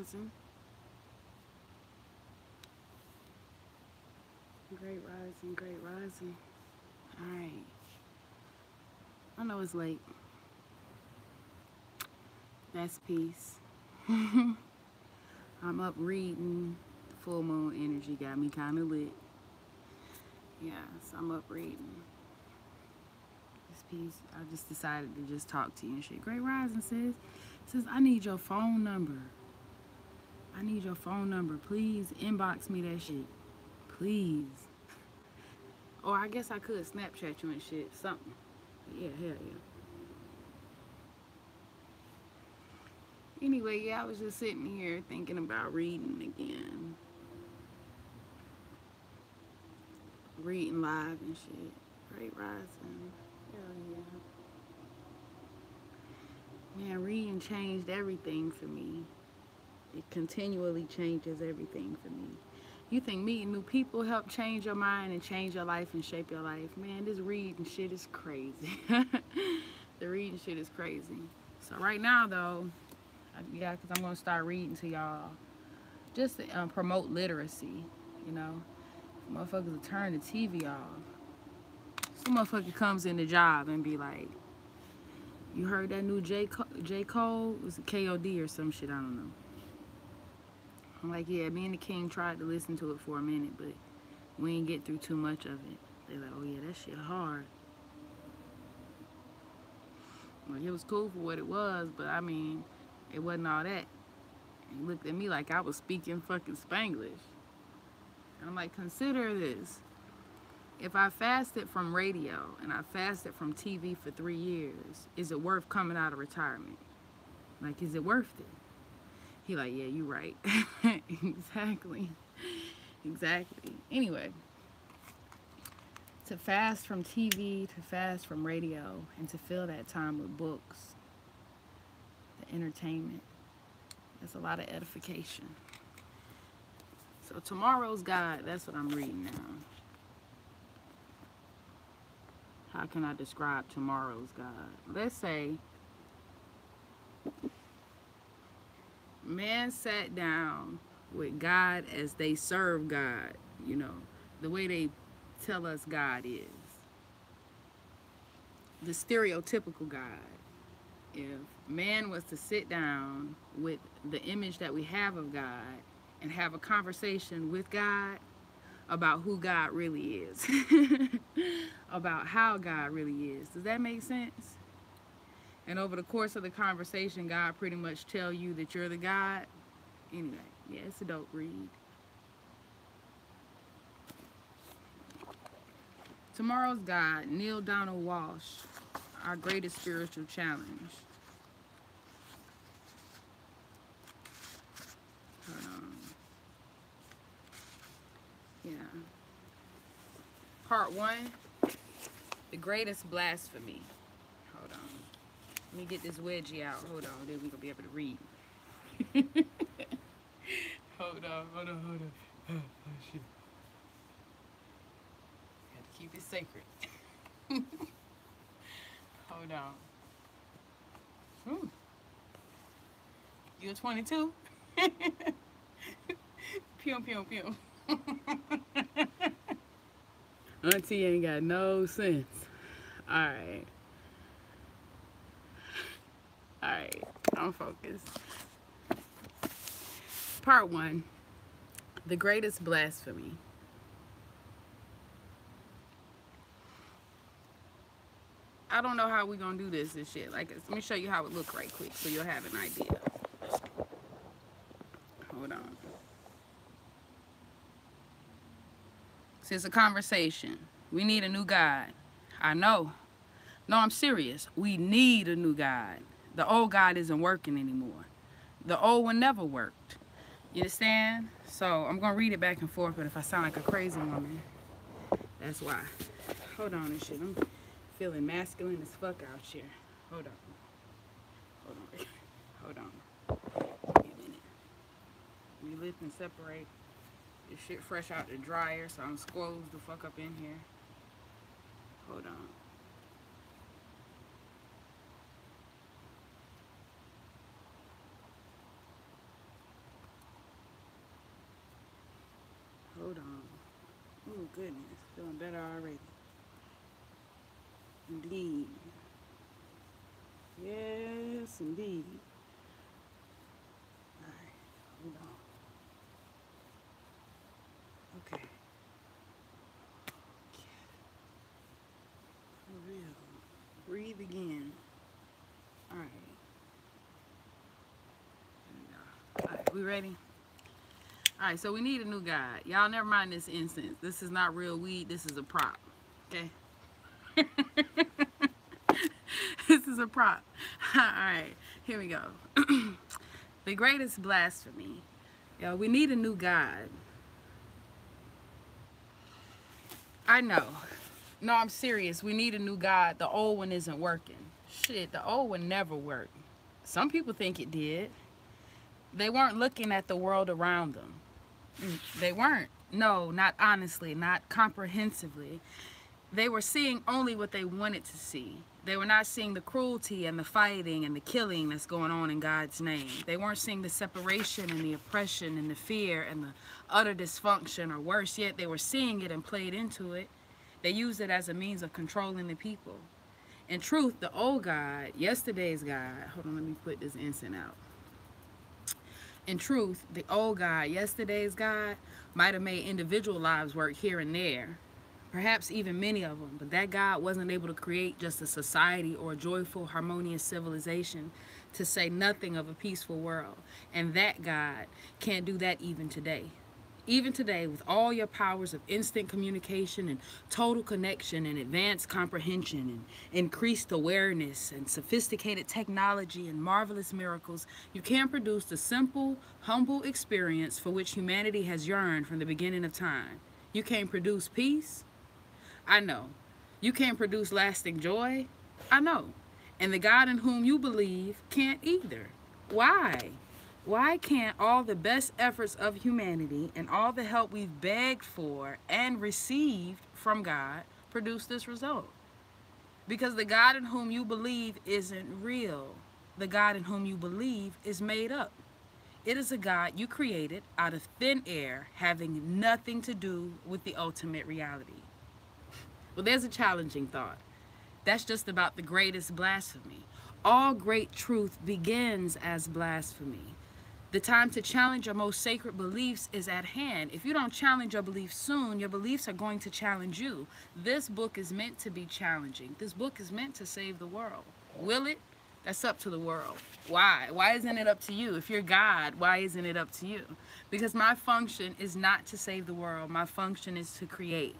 rising. Great rising, great rising. Alright. I know it's late. That's peace. I'm up reading. Full moon energy got me kind of lit. Yeah, so I'm up reading. This piece, I just decided to just talk to you and shit. Great rising says, I need your phone number. I need your phone number. Please inbox me that shit. Please. Or I guess I could Snapchat you and shit. Something. Yeah, hell yeah. Anyway, yeah, I was just sitting here thinking about reading again. Reading live and shit. Great rising. Hell yeah. Man, reading changed everything for me. It continually changes everything for me. You think meeting new people help change your mind and change your life and shape your life? Man, this reading shit is crazy. The reading shit is crazy. So right now, though, yeah, because I'm going to start reading to y'all. Just to promote literacy, you know. Motherfuckers will turn the TV off. Some motherfucker comes in the job and be like, you heard that new J. Cole? Was it K.O.D. or some shit? I don't know. I'm like, yeah, me and the King tried to listen to it for a minute, but we ain't get through too much of it. They like, oh yeah, that shit hard. Like, it was cool for what it was, but I mean, it wasn't all that. He looked at me like I was speaking fucking Spanglish. I'm like, consider this. If I fasted from radio and I fasted from TV for 3 years, is it worth coming out of retirement? Like, is it worth it? He like, yeah, you right. Exactly. Exactly. Anyway, to fast from TV, to fast from radio, and to fill that time with books, the entertainment, that's a lot of edification. So tomorrow's God, that's what I'm reading now. How can I describe tomorrow's God? Let's say man sat down with God as they serve God, you know, the way they tell us God is. The stereotypical God. If man was to sit down with the image that we have of God and have a conversation with God about who God really is, about how God really is. Does that make sense? And over the course of the conversation, God pretty much tell you that you're the God. Anyway, yeah, it's a dope read. Tomorrow's God, Neil Donald Walsh, Our Greatest Spiritual Challenge. Hold on. Yeah. Part 1, The Greatest Blasphemy. Hold on. Let me get this wedgie out. Hold on, then we're going to be able to read. Hold on. Oh, shit. Got to keep it sacred. Hold on. Ooh. You a 22? Pew, pew, pew. Auntie ain't got no sense. Alright. Alright. I'm focused. Part 1. The Greatest Blasphemy. I don't know how we gonna do this and shit. Like, let me show you how it look right quick so you'll have an idea. Hold on. So it's a conversation. We need a new God. I know. No, I'm serious. We need a new God. The old God isn't working anymore. The old one never worked. You understand? So I'm gonna read it back and forth, but if I sound like a crazy woman, that's why. Hold on and shit. I'm feeling masculine as fuck out here. Hold on. Hold on. Give me a minute. We lift and separate. This shit fresh out the dryer, so I'm squoze the fuck up in here. Hold on. goodness. Feeling better already. Indeed. Yes, indeed. Alright, hold on. Okay. For real. Breathe again. Alright. Alright, we ready? Alright, so we need a new guide. Y'all never mind this incense. This is not real weed. This is a prop. Okay? This is a prop. Alright, here we go. The greatest blasphemy. Yo, we need a new God. I know. No, I'm serious. We need a new God. The old one isn't working. Shit, the old one never worked. Some people think it did. They weren't looking at the world around them. They weren't. No, not honestly, not comprehensively. They were seeing only what they wanted to see. They were not seeing the cruelty and the fighting and the killing that's going on in God's name. They weren't seeing the separation and the oppression and the fear and the utter dysfunction, or worse yet, they were seeing it and played into it. They used it as a means of controlling the people. In truth, the old God, yesterday's God, hold on, let me put this incense out. In truth, the old God, yesterday's God, might have made individual lives work here and there, perhaps even many of them, but that God wasn't able to create just a society or a joyful, harmonious civilization, to say nothing of a peaceful world. And that God can't do that even today. Even today, with all your powers of instant communication and total connection and advanced comprehension and increased awareness and sophisticated technology and marvelous miracles, you can't produce the simple, humble experience for which humanity has yearned from the beginning of time. You can't produce peace. I know. You can't produce lasting joy. I know. And the God in whom you believe can't either. Why? Why can't all the best efforts of humanity and all the help we've begged for and received from God produce this result? Because the God in whom you believe isn't real. The God in whom you believe is made up. It is a God you created out of thin air, having nothing to do with the ultimate reality. Well, there's a challenging thought. That's just about the greatest blasphemy. All great truth begins as blasphemy. The time to challenge your most sacred beliefs is at hand. If you don't challenge your beliefs soon, your beliefs are going to challenge you. This book is meant to be challenging. This book is meant to save the world. Will it? That's up to the world. Why? Why isn't it up to you? If you're God, why isn't it up to you? Because my function is not to save the world. My function is to create.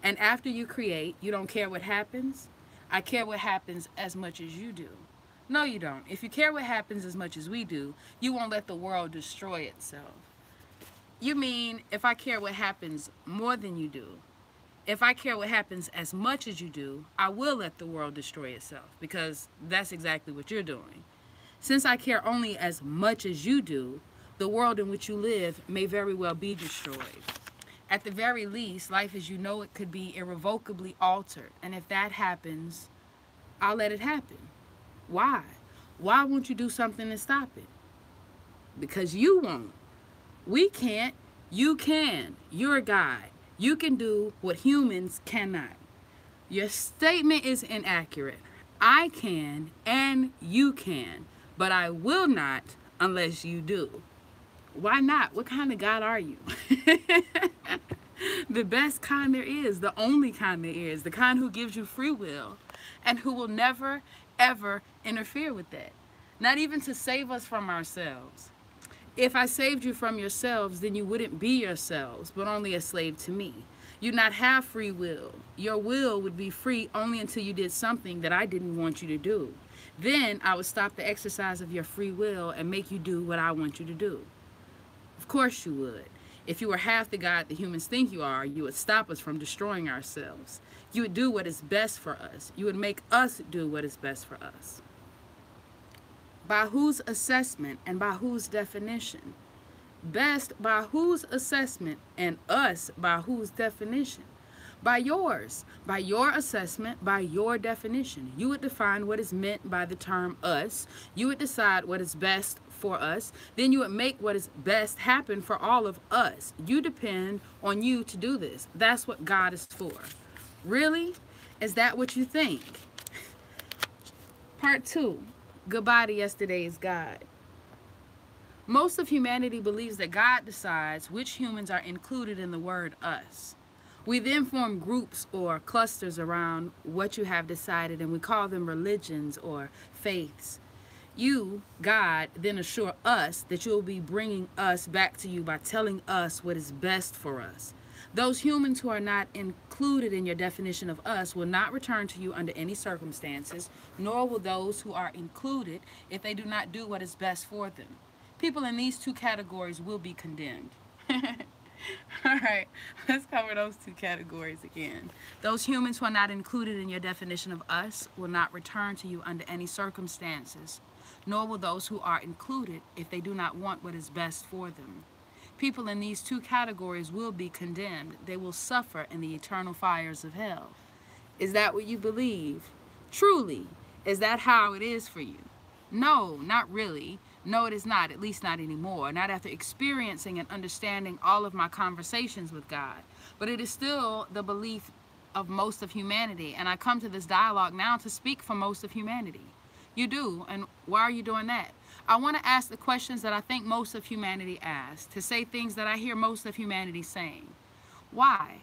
And after you create, you don't care what happens? I care what happens as much as you do. No, you don't. If you care what happens as much as we do, you won't let the world destroy itself. You mean if I care what happens more than you do, if I care what happens as much as you do, I will let the world destroy itself, because that's exactly what you're doing. Since I care only as much as you do, the world in which you live may very well be destroyed. At the very least, life as you know it could be irrevocably altered. And if that happens, I'll let it happen. Why? Why won't you do something to stop it? Because you won't. We can't. You can. You're God. You can do what humans cannot. Your statement is inaccurate. I can and you can, but I will not unless you do. Why not? What kind of God are you? The best kind there is, the only kind there is, the kind who gives you free will and who will never, ever interfere with that. Not even to save us from ourselves. If I saved you from yourselves, then you wouldn't be yourselves, but only a slave to me. You'd not have free will. Your will would be free only until you did something that I didn't want you to do. Then I would stop the exercise of your free will and make you do what I want you to do. Of course you would. If you were half the God that humans think you are, you would stop us from destroying ourselves. You would do what is best for us. You would make us do what is best for us. By whose assessment and by whose definition? Best by whose assessment and us by whose definition? By yours. By your assessment, by your definition. You would define what is meant by the term us. You would decide what is best for us, then you would make what is best happen for all of us. You depend on you to do this. That's what God is for. Really? Is that what you think? Part 2. Goodbye to yesterday's God. Most of humanity believes that God decides which humans are included in the word us. We then form groups or clusters around what you have decided, and we call them religions or faiths. You, God, then assure us that you will be bringing us back to you by telling us what is best for us. Those humans who are not included in your definition of us will not return to you under any circumstances, nor will those who are included if they do not do what is best for them. People in these two categories will be condemned. All right, let's cover those two categories again. Those humans who are not included in your definition of us will not return to you under any circumstances, nor will those who are included if they do not want what is best for them. People in these two categories will be condemned. They will suffer in the eternal fires of hell. Is that what you believe? Truly, is that how it is for you? No, not really. No, it is not, at least not anymore. Not after experiencing and understanding all of my conversations with God. But it is still the belief of most of humanity. And I come to this dialogue now to speak for most of humanity. You do. And why are you doing that? I want to ask the questions that I think most of humanity asks. To say things that I hear most of humanity saying. Why?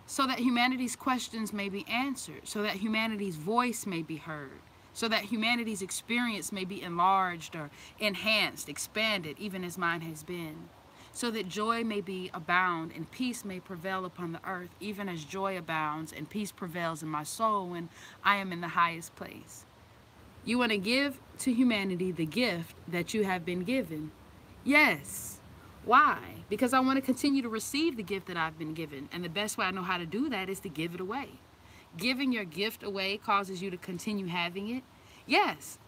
So that humanity's questions may be answered. So that humanity's voice may be heard. So that humanity's experience may be enlarged or enhanced, expanded, even as mine has been. So that joy may be abound and peace may prevail upon the earth, even as joy abounds and peace prevails in my soul when I am in the highest place. You want to give to humanity the gift that you have been given? Yes. Why? Because I want to continue to receive the gift that I've been given. And the best way I know how to do that is to give it away. Giving your gift away causes you to continue having it? Yes.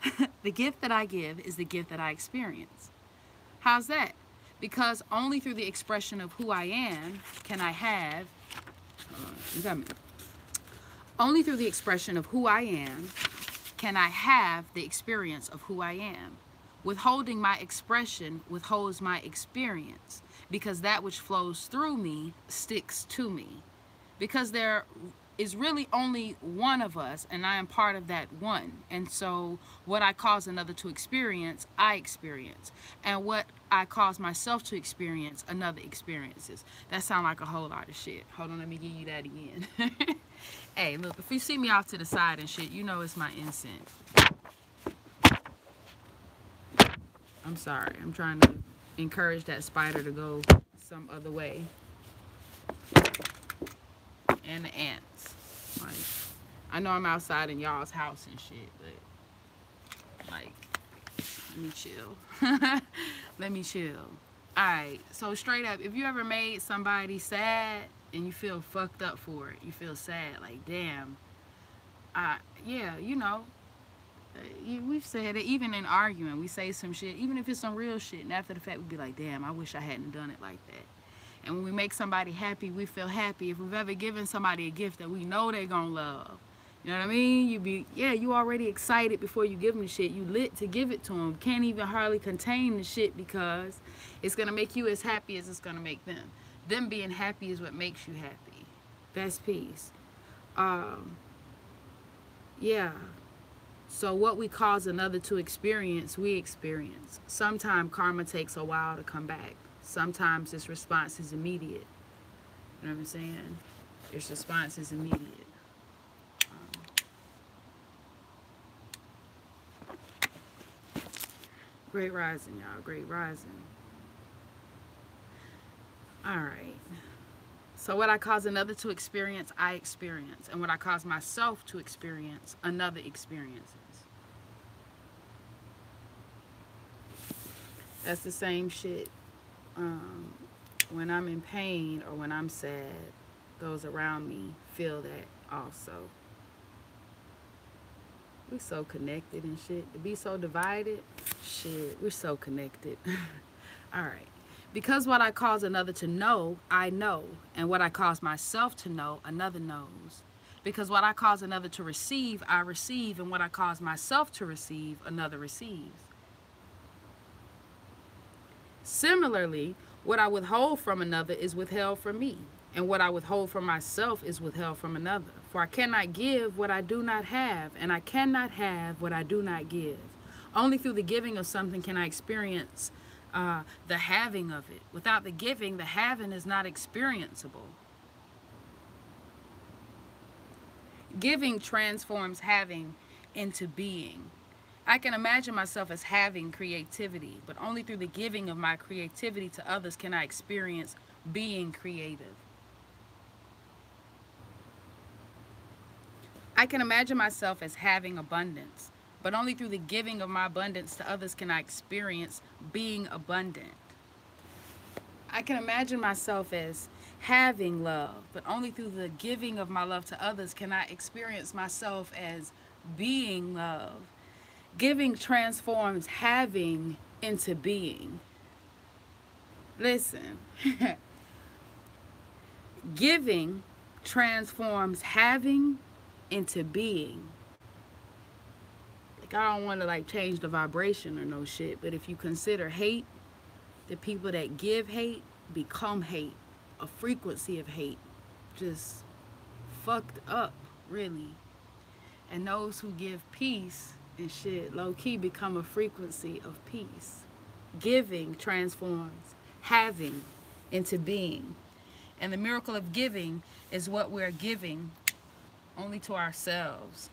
The gift that I give is the gift that I experience. How's that? Because only through the expression of who I am can I have... Only through the expression of who I am can I have the experience of who I am. Withholding my expression withholds my experience, because that which flows through me sticks to me. Because there is really only one of us, and I am part of that one. And so what I cause another to experience, I experience. And what I cause myself to experience, another experiences. That sounds like a whole lot of shit. Hold on, let me give you that again. Hey, look, if you see me off to the side and shit, you know it's my incense. I'm sorry. I'm trying to encourage that spider to go some other way. And the ants. Like, I know I'm outside in y'all's house and shit, but like, let me chill. Let me chill. Alright, so straight up, if you ever made somebody sad and you feel fucked up for it, you feel sad, like, damn, yeah, you know, we've said it, even in arguing, we say some shit, even if it's some real shit, and after the fact, we be like, damn, I wish I hadn't done it like that. And when we make somebody happy, we feel happy. If we've ever given somebody a gift that we know they're gonna love, you know what I mean? You already excited before you give them the shit. You lit to give it to them. Can't even hardly contain the shit because it's gonna make you as happy as it's gonna make them. Them being happy is what makes you happy. Best piece. Yeah. So what we cause another to experience, we experience. Sometimes karma takes a while to come back. Sometimes its response is immediate. You know what I'm saying? Its response is immediate. Great rising, y'all. Great rising. All right. So what I cause another to experience, I experience. And what I cause myself to experience, another experiences. That's the same shit. When I'm in pain or when I'm sad, those around me feel that also. We so connected and shit. To be so divided, shit, we're so connected. All right. Because what I cause another to know, I know. And what I cause myself to know, another knows. Because what I cause another to receive, I receive. And what I cause myself to receive, another receives. Similarly, what I withhold from another is withheld from me, and what I withhold from myself is withheld from another. For I cannot give what I do not have, and I cannot have what I do not give. Only through the giving of something can I experience the having of it. Without the giving, the having is not experienceable. Giving transforms having into being. I can imagine myself as having creativity, but only through the giving of my creativity to others can I experience being creative. I can imagine myself as having abundance, but only through the giving of my abundance to others can I experience being abundant. I can imagine myself as having love, but only through the giving of my love to others can I experience myself as being love. Giving transforms having into being. Listen, giving transforms having into being. Like, I don't want to like change the vibration or no shit, but if you consider hate, the people that give hate become hate, a frequency of hate, just fucked up, really. And those who give peace and shit, low key become a frequency of peace. Giving transforms having into being. And the miracle of giving is what we're giving only to ourselves.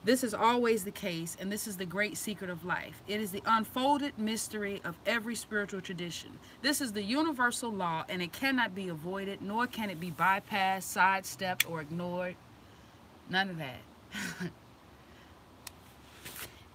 This is always the case, and this is the great secret of life. It is the unfolded mystery of every spiritual tradition. This is the universal law, and it cannot be avoided, nor can it be bypassed, sidestepped, or ignored. None of that.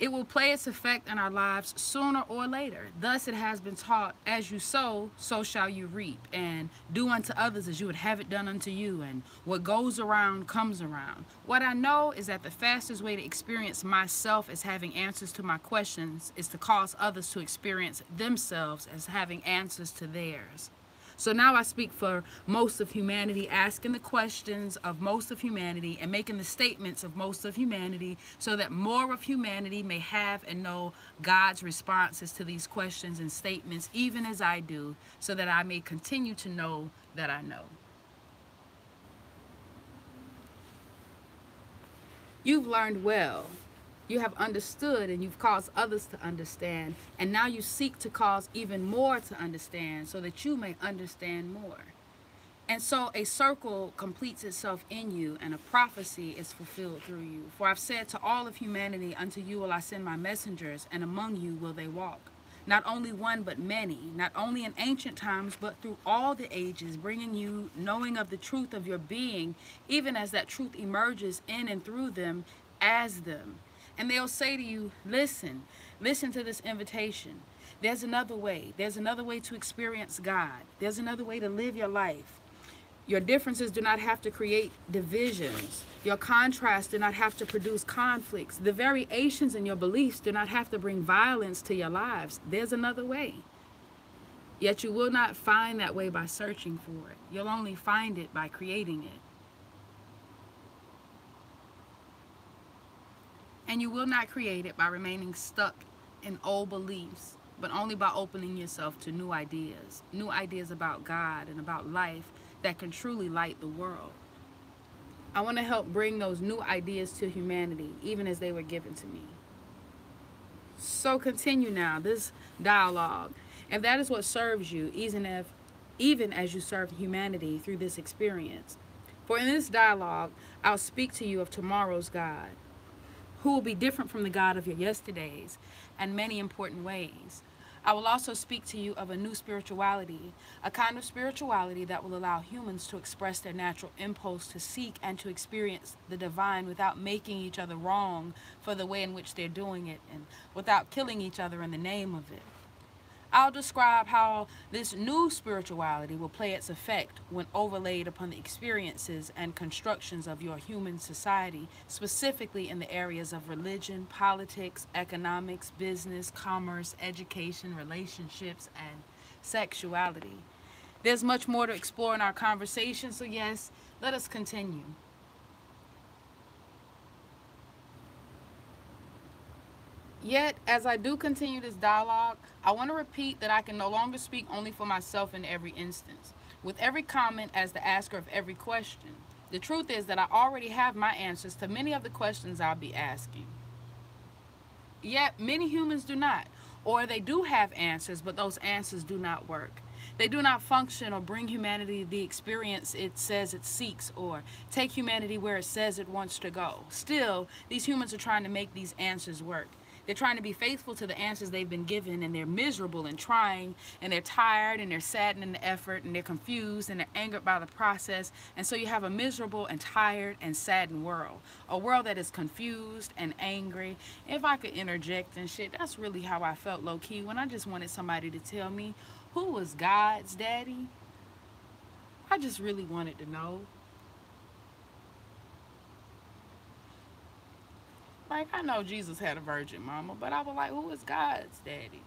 It will play its effect in our lives sooner or later. Thus it has been taught, as you sow, so shall you reap. And do unto others as you would have it done unto you. And what goes around comes around. What I know is that the fastest way to experience myself as having answers to my questions is to cause others to experience themselves as having answers to theirs. So now I speak for most of humanity, asking the questions of most of humanity and making the statements of most of humanity so that more of humanity may have and know God's responses to these questions and statements, even as I do, so that I may continue to know that I know. You've learned well. You have understood, and you've caused others to understand, and now you seek to cause even more to understand so that you may understand more. And so a circle completes itself in you, and a prophecy is fulfilled through you. For I've said to all of humanity, unto you will I send my messengers, and among you will they walk. Not only one, but many, not only in ancient times, but through all the ages, bringing you knowing of the truth of your being, even as that truth emerges in and through them as them. And they'll say to you, listen to this invitation. There's another way. There's another way to experience God. There's another way to live your life. Your differences do not have to create divisions. Your contrasts do not have to produce conflicts. The variations in your beliefs do not have to bring violence to your lives. There's another way. Yet you will not find that way by searching for it. You'll only find it by creating it. And you will not create it by remaining stuck in old beliefs, but only by opening yourself to new ideas about God and about life that can truly light the world. I want to help bring those new ideas to humanity, even as they were given to me. So continue now this dialogue, and that is what serves you, even as you serve humanity through this experience. For in this dialogue, I'll speak to you of tomorrow's God, who will be different from the God of your yesterdays in many important ways. I will also speak to you of a new spirituality, a kind of spirituality that will allow humans to express their natural impulse to seek and to experience the divine without making each other wrong for the way in which they're doing it and without killing each other in the name of it. I'll describe how this new spirituality will play its effect when overlaid upon the experiences and constructions of your human society, specifically in the areas of religion, politics, economics, business, commerce, education, relationships, and sexuality. There's much more to explore in our conversation, so yes, let us continue. Yet, as I do continue this dialogue, I want to repeat that I can no longer speak only for myself in every instance, with every comment as the asker of every question. The truth is that I already have my answers to many of the questions I'll be asking. Yet, many humans do not, or they do have answers, but those answers do not work. They do not function or bring humanity the experience it says it seeks, or take humanity where it says it wants to go. Still, these humans are trying to make these answers work. They're trying to be faithful to the answers they've been given, and they're miserable and trying, and they're tired, and they're saddened in the effort, and they're confused, and they're angered by the process. And so you have a miserable and tired and saddened world. A world that is confused and angry. If I could interject and shit, that's really how I felt low-key when I just wanted somebody to tell me who was God's daddy. I just really wanted to know. Like, I know Jesus had a virgin mama, but I was like, who is God's daddy?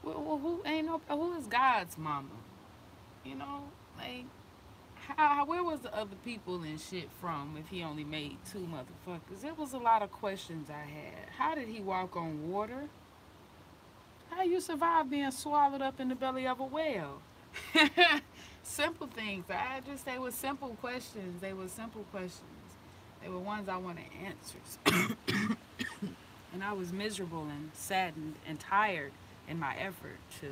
Well, who is God's mama? You know, like, where was the other people and shit from if he only made two motherfuckers? It was a lot of questions I had. How did he walk on water? How you survive being swallowed up in the belly of a whale? Simple things. They were simple questions. They were simple questions. They were ones I wanted answers. And I was miserable and saddened and tired in my effort to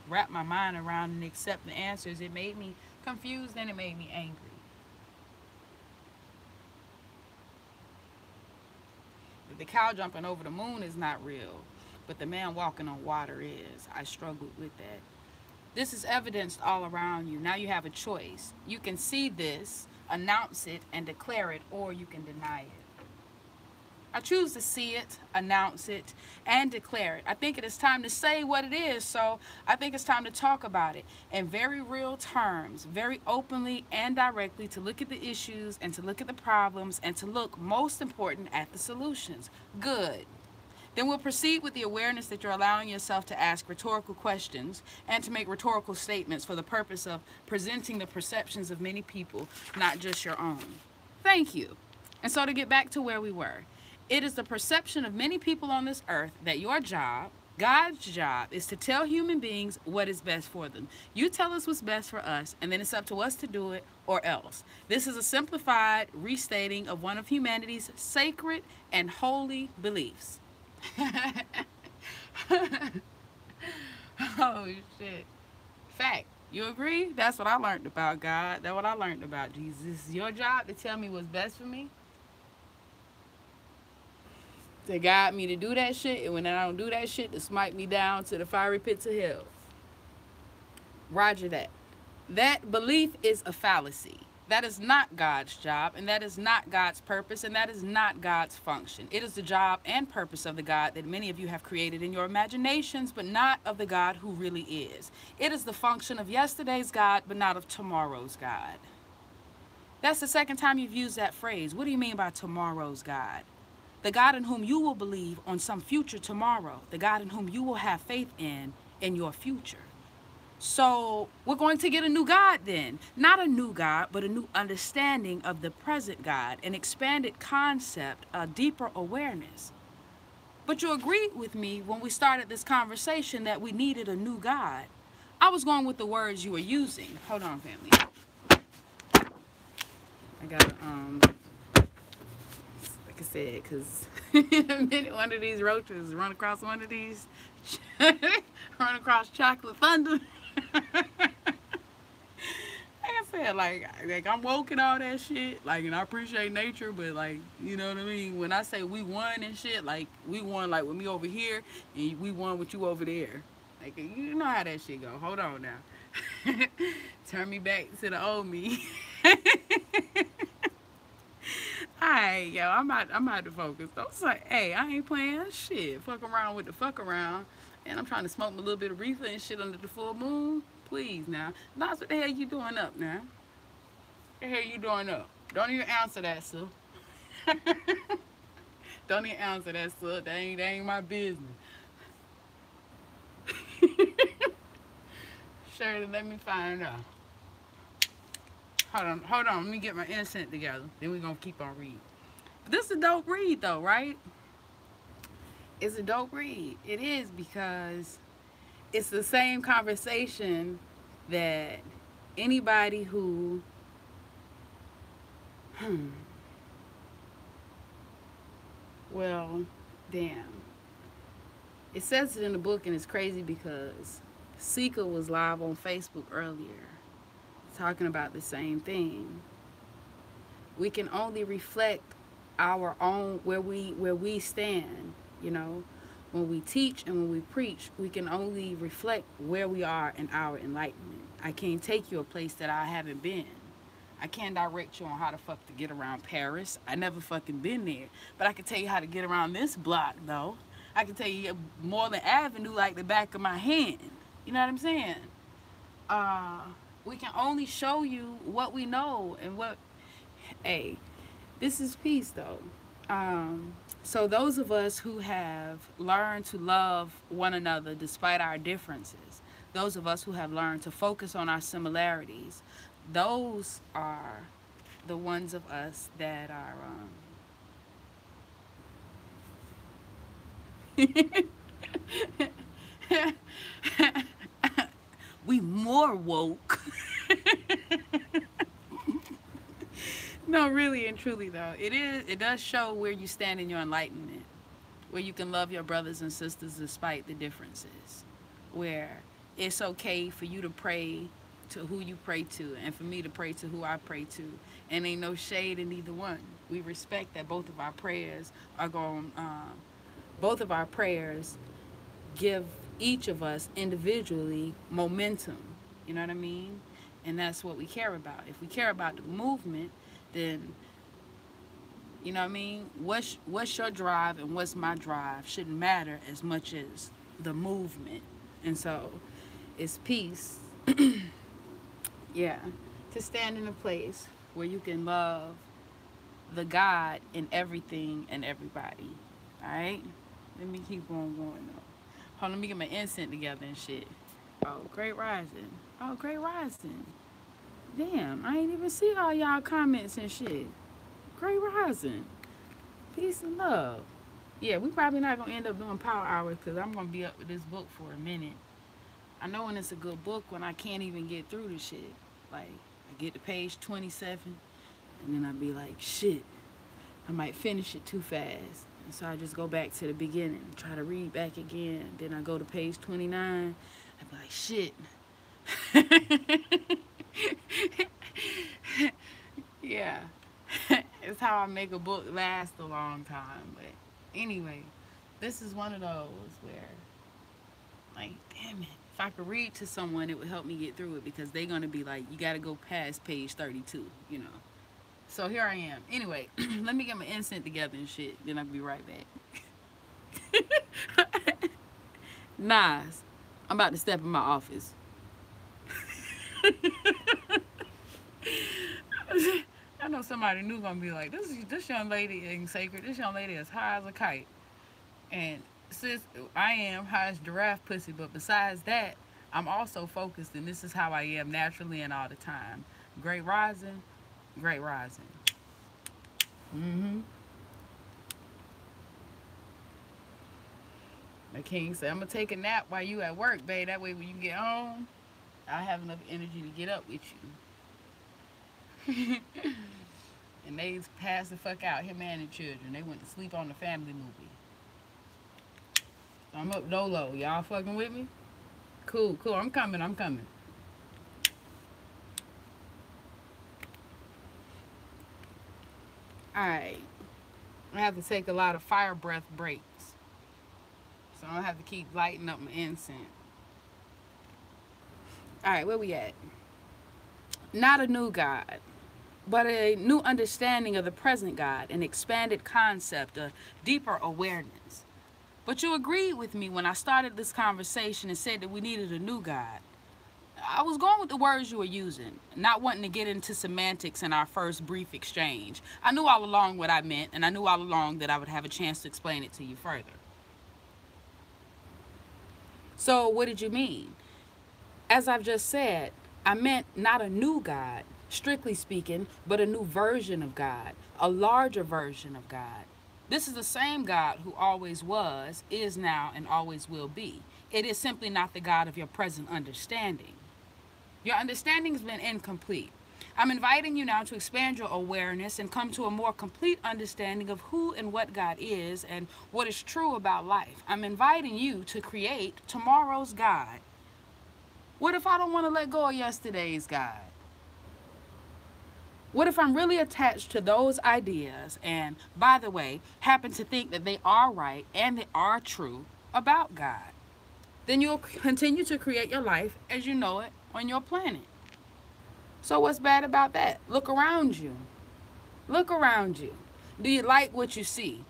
wrap my mind around and accept the answers. It made me confused and it made me angry. The cow jumping over the moon is not real, but the man walking on water is. I struggled with that. This is evidenced all around you. Now you have a choice. You can see this, announce it, and declare it, or you can deny it. I choose to see it, announce it, and declare it. I think it is time to say what it is, so I think it's time to talk about it in very real terms, very openly and directly, to look at the issues and to look at the problems and to look, most important, at the solutions. Good. Then we'll proceed with the awareness that you're allowing yourself to ask rhetorical questions and to make rhetorical statements for the purpose of presenting the perceptions of many people, not just your own. Thank you. And so to get back to where we were, it is the perception of many people on this earth that your job, God's job, is to tell human beings what is best for them. You tell us what's best for us, and then it's up to us to do it or else. This is a simplified restating of one of humanity's sacred and holy beliefs. Oh shit. Fact. You agree? That's what I learned about God. That's what I learned about Jesus. It's your job to tell me what's best for me, to guide me to do that shit, and when I don't do that shit, to smite me down to the fiery pits of hell. Roger that. That belief is a fallacy. That is not God's job, and that is not God's purpose, and that is not God's function. It is the job and purpose of the God that many of you have created in your imaginations, but not of the God who really is. It is the function of yesterday's God, but not of tomorrow's God. That's the second time you've used that phrase. What do you mean by tomorrow's God? The God in whom you will believe on some future tomorrow. The God in whom you will have faith in your future. So we're going to get a new God then. Not a new God, but a new understanding of the present God, an expanded concept, a deeper awareness. But you agreed with me when we started this conversation that we needed a new God. I was going with the words you were using. Hold on, family. I got like I said, because one of these roaches run across one of these, run across chocolate thunder. Like I said, like I'm woke and all that shit, like, and I appreciate nature, but like, you know what I mean? When I say we won and shit, like we won like with me over here, and we won with you over there. Like, you know how that shit go. Hold on now. Turn me back to the old me. Alright, yo, I'm out to focus. Don't say, hey, I ain't playing shit. Fuck around with the fuck around. And I'm trying to smoke a little bit of reefer and shit under the full moon. Please now. That's what the hell you doing up now? What the hell you doing up? Don't even answer that, sir. Don't even answer that, sir. That ain't my business. Shirley, let me find out. Hold on. Let me get my innocent together. Then we're gonna keep on reading. But this is a dope read though, right? It's a dope read. It is, because it's the same conversation that anybody who, well, damn. It says it in the book, and it's crazy because Sika was live on Facebook earlier talking about the same thing. We can only reflect our own where we stand, you know. When we teach and when we preach, we can only reflect where we are in our enlightenment. I can't take you a place that I haven't been. I can't direct you on how to fuck to get around Paris. I never fucking been there. But I can tell you how to get around this block though. I can tell you Moreland Avenue like the back of my hand. You know what I'm saying? Uh, we can only show you what we know and what. Hey, this is peace though. So those of us who have learned to love one another despite our differences, those of us who have learned to focus on our similarities, those are the ones of us that are we more woke. No, really and truly though, it does show where you stand in your enlightenment, where you can love your brothers and sisters despite the differences, where it's okay for you to pray to who you pray to and for me to pray to who I pray to, and ain't no shade in either one. We respect that both of our prayers are going both of our prayers give each of us individually momentum. You know what I mean? And that's what we care about. If we care about the movement, then you know what I mean? What's your drive and what's my drive shouldn't matter as much as the movement. And so it's peace. Yeah. To stand in a place where you can love the God in everything and everybody. Alright? Let me keep on going though. Hold on, let me get my incense together and shit. Oh, great rising. Oh, great rising. Damn, I ain't even see all y'all comments and shit. Great rising. Peace and love. Yeah, we probably not gonna end up doing power hours because I'm gonna be up with this book for a minute. I know when it's a good book when I can't even get through the shit. Like, I get to page 27 and then I be like, shit, I might finish it too fast. And so I just go back to the beginning, try to read back again. Then I go to page 29. I be like, shit. Yeah. It's how I make a book last a long time. But anyway, this is one of those where, like, damn it. If I could read to someone, it would help me get through it because they're going to be like, you got to go past page 32, you know. So here I am. Anyway, let me get my incense together and shit. Then I'll be right back. Nas, I'm about to step in my office. I know somebody new gonna be like, this young lady ain't sacred. This young lady is high as a kite. And sis, I am high as giraffe pussy. But besides that, I'm also focused, and this is how I am naturally and all the time. Great rising, great rising. Mm-hmm. The king said, I'm gonna take a nap while you at work, babe. That way when you get home, I have enough energy to get up with you. And they passed the fuck out, him and the children. They went to sleep on the family movie. So I'm up dolo. Y'all fucking with me? Cool, cool. I'm coming, I'm coming. Alright. I have to take a lot of fire breath breaks. So I don't have to keep lighting up my incense. Alright, where we at? Not a new God, but a new understanding of the present God, an expanded concept, a deeper awareness. But you agreed with me when I started this conversation and said that we needed a new God. I was going with the words you were using, not wanting to get into semantics in our first brief exchange. I knew all along what I meant, and I knew all along that I would have a chance to explain it to you further. So what did you mean? As I've just said, I meant not a new God, strictly speaking, but a new version of God, a larger version of God. This is the same God who always was, is now, and always will be. It is simply not the God of your present understanding. Your understanding has been incomplete. I'm inviting you now to expand your awareness and come to a more complete understanding of who and what God is and what is true about life. I'm inviting you to create tomorrow's God. What if I don't want to let go of yesterday's God? What if I'm really attached to those ideas and, by the way, happen to think that they are right and they are true about God? Then you'll continue to create your life as you know it on your planet. So, what's bad about that? Look around you. Look around you. Do you like what you see?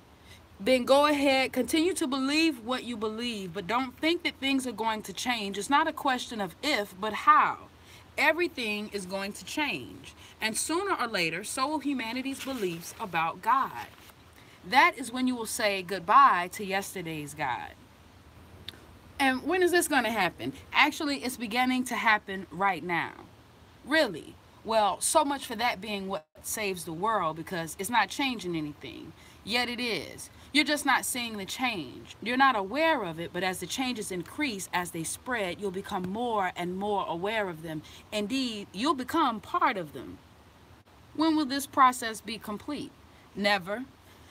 Then go ahead, continue to believe what you believe, but don't think that things are going to change. It's not a question of if, but how. Everything is going to change. And sooner or later, so will humanity's beliefs about God. That is when you will say goodbye to yesterday's God. And when is this going to happen? Actually, it's beginning to happen right now. Really? Well, so much for that being what saves the world because it's not changing anything. Yet it is. You're just not seeing the change. You're not aware of it, but as the changes increase, as they spread, you'll become more and more aware of them. Indeed, you'll become part of them. When will this process be complete? Never.